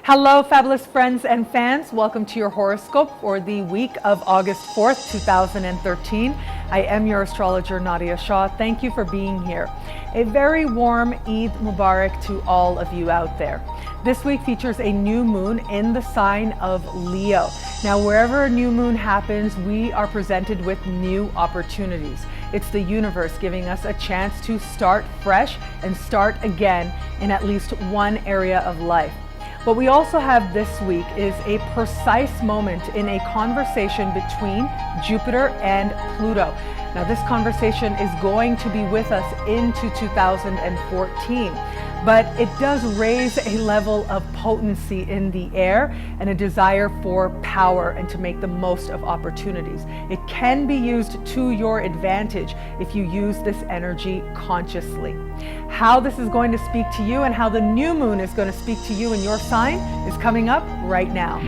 Hello, fabulous friends and fans. Welcome to your horoscope for the week of August 4th, 2013. I am your astrologer, Nadiya Shah. Thank you for being here. A very warm Eid Mubarak to all of you out there. This week features a new moon in the sign of Leo. Now, wherever a new moon happens, we are presented with new opportunities. It's the universe giving us a chance to start fresh and start again in at least one area of life. What we also have this week is a precise moment in a conversation between Jupiter and Pluto. Now, this conversation is going to be with us into 2014, but it does raise a level of potency in the air and a desire for power and to make the most of opportunities. It can be used to your advantage if you use this energy consciously. How this is going to speak to you and how the new moon is going to speak to you in your sign is coming up right now.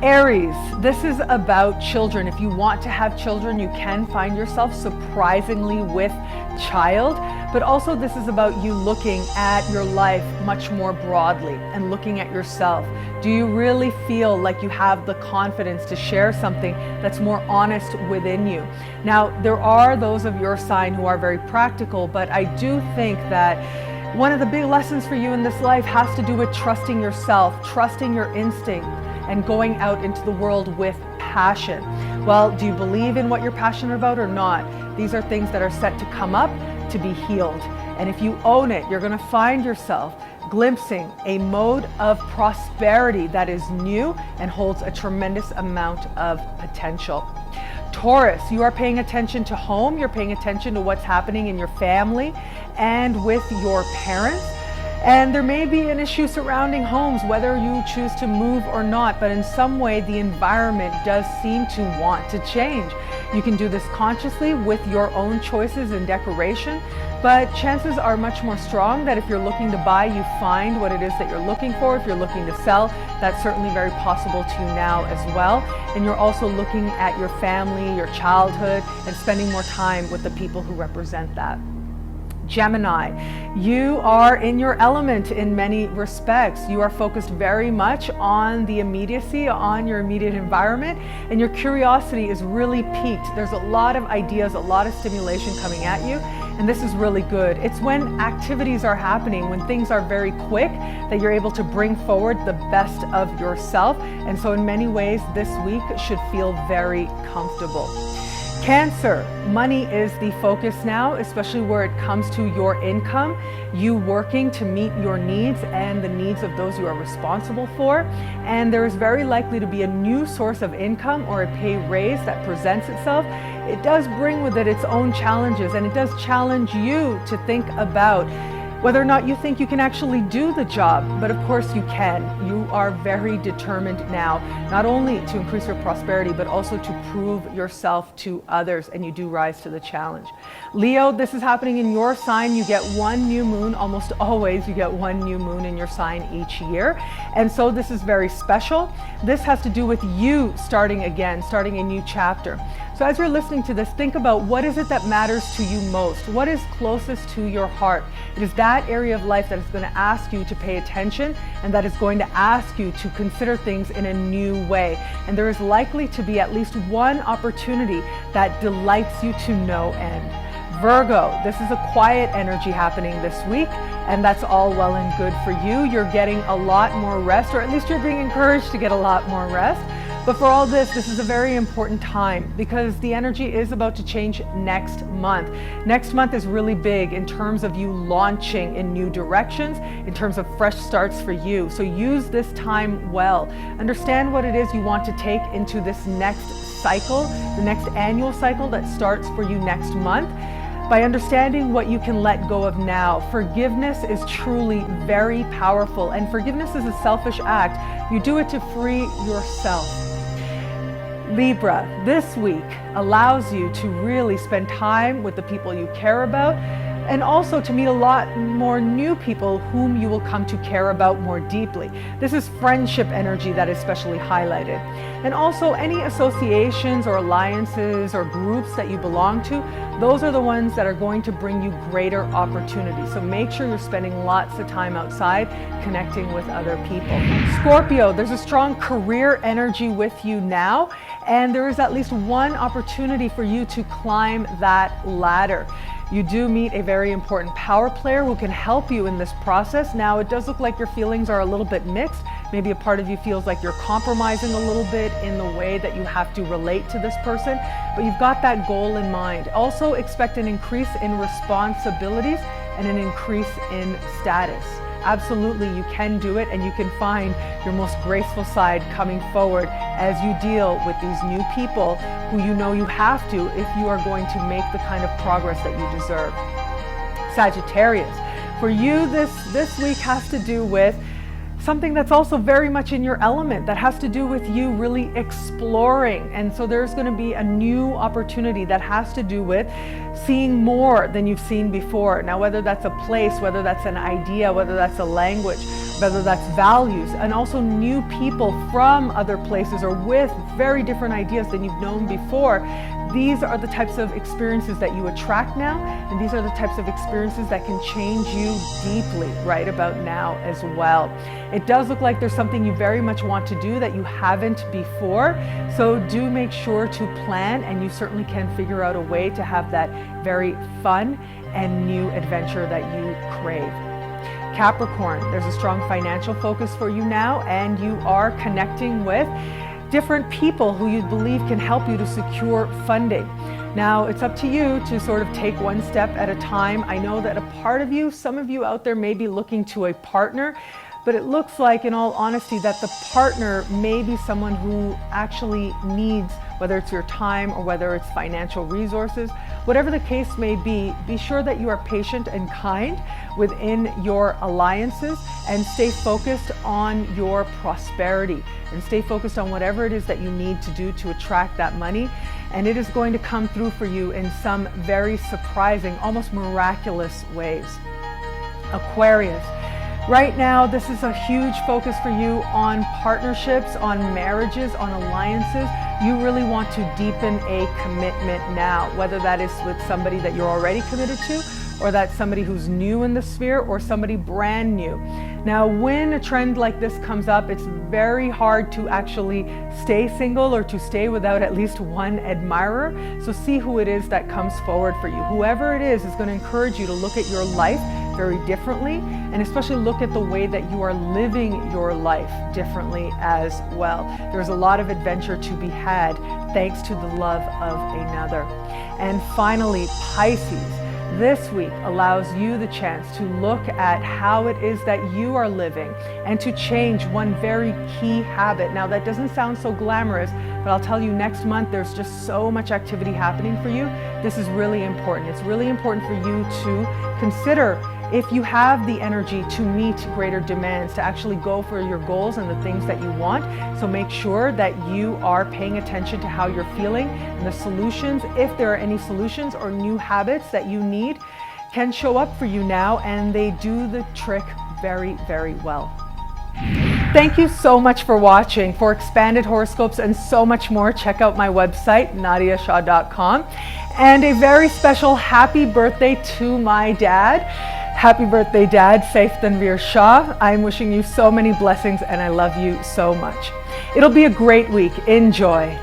Aries, this is about children. If you want to have children, you can find yourself surprisingly with child, but also this is about you looking at your life much more broadly and looking at yourself. Do you really feel like you have the confidence to share something that's more honest within you? Now, there are those of your sign who are very practical, but I do think that one of the big lessons for you in this life has to do with trusting yourself, trusting your instinct, and going out into the world with passion. Well, do you believe in what you're passionate about or not? These are things that are set to come up to be healed. And if you own it, you're going to find yourself glimpsing a mode of prosperity that is new and holds a tremendous amount of potential. Taurus, you are paying attention to home, you're paying attention to what's happening in your family and with your parents. And there may be an issue surrounding homes, whether you choose to move or not, but in some way the environment does seem to want to change. You can do this consciously with your own choices and decoration, but chances are much more strong that if you're looking to buy, you find what it is that you're looking for. If you're looking to sell, that's certainly very possible to you now as well. And you're also looking at your family, your childhood, and spending more time with the people who represent that. Gemini, you are in your element in many respects. You are focused very much on the immediacy, on your immediate environment, and your curiosity is really piqued. There's a lot of ideas, a lot of stimulation coming at you, and this is really good. It's when activities are happening, when things are very quick, that you're able to bring forward the best of yourself. And so in many ways, this week should feel very comfortable. Cancer, money is the focus now, especially where it comes to your income, you working to meet your needs and the needs of those you are responsible for. And there is very likely to be a new source of income or a pay raise that presents itself. It does bring with it its own challenges, and it does challenge you to think about whether or not you think you can actually do the job. But of course you can. You are very determined now, not only to increase your prosperity, but also to prove yourself to others, and you do rise to the challenge. Leo, this is happening in your sign. You get one new moon, almost always you get one new moon in your sign each year. And so this is very special. This has to do with you starting again, starting a new chapter. So as you're listening to this, think about what is it that matters to you most? What is closest to your heart? It is that area of life that is going to ask you to pay attention, and that is going to ask you to consider things in a new way. And there is likely to be at least one opportunity that delights you to no end. Virgo, this is a quiet energy happening this week, and that's all well and good for you. You're getting a lot more rest, or at least you're being encouraged to get a lot more rest. But for all this is a very important time because the energy is about to change next month. Next month is really big in terms of you launching in new directions, in terms of fresh starts for you. So use this time well. Understand what it is you want to take into this next cycle, the next annual cycle that starts for you next month. By understanding what you can let go of now. Forgiveness is truly very powerful, and forgiveness is a selfish act. You do it to free yourself. Libra, this week allows you to really spend time with the people you care about, and also to meet a lot more new people whom you will come to care about more deeply. This is friendship energy that is especially highlighted. And also any associations or alliances or groups that you belong to, those are the ones that are going to bring you greater opportunities. So make sure you're spending lots of time outside connecting with other people. Scorpio, there's a strong career energy with you now, and there is at least one opportunity for you to climb that ladder. You do meet a very important power player who can help you in this process. Now, it does look like your feelings are a little bit mixed. Maybe a part of you feels like you're compromising a little bit in the way that you have to relate to this person, but you've got that goal in mind. Also expect an increase in responsibilities and an increase in status. Absolutely, you can do it, and you can find your most graceful side coming forward as you deal with these new people who you know you have to if you are going to make the kind of progress that you deserve. Sagittarius, for you this week has to do with something that's also very much in your element, that has to do with you really exploring. And so there's going to be a new opportunity that has to do with seeing more than you've seen before. Now, whether that's a place, whether that's an idea, whether that's a language, whether that's values, and also new people from other places or with very different ideas than you've known before. These are the types of experiences that you attract now, and these are the types of experiences that can change you deeply right about now as well. It does look like there's something you very much want to do that you haven't before, so do make sure to plan, and you certainly can figure out a way to have that very fun and new adventure that you crave. Capricorn, there's a strong financial focus for you now, and you are connecting with different people who you believe can help you to secure funding. Now, it's up to you to sort of take one step at a time. I know that a part of you, some of you out there may be looking to a partner, but it looks like, in all honesty, that the partner may be someone who actually needs, whether it's your time or whether it's financial resources. Whatever the case may be sure that you are patient and kind within your alliances, and stay focused on your prosperity, and stay focused on whatever it is that you need to do to attract that money. And it is going to come through for you in some very surprising, almost miraculous ways. Aquarius, right now, this is a huge focus for you on partnerships, on marriages, on alliances. You really want to deepen a commitment now, whether that is with somebody that you're already committed to, or that's somebody who's new in the sphere, or somebody brand new. Now, when a trend like this comes up, it's very hard to actually stay single or to stay without at least one admirer. So see who it is that comes forward for you. Whoever it is going to encourage you to look at your life very differently, and especially look at the way that you are living your life differently as well. There's a lot of adventure to be had thanks to the love of another. And finally, Pisces. This week allows you the chance to look at how it is that you are living and to change one very key habit. Now, that doesn't sound so glamorous, but I'll tell you, next month there's just so much activity happening for you. This is really important. It's really important for you to consider if you have the energy to meet greater demands, to actually go for your goals and the things that you want. So make sure that you are paying attention to how you're feeling, and the solutions, if there are any solutions or new habits that you need, can show up for you now, and they do the trick very, very well. Thank you so much for watching. For expanded horoscopes and so much more, check out my website, nadiyashah.com. And a very special happy birthday to my dad. Happy birthday, Dad, Saif Tanveer Shah. I'm wishing you so many blessings, and I love you so much. It'll be a great week. Enjoy.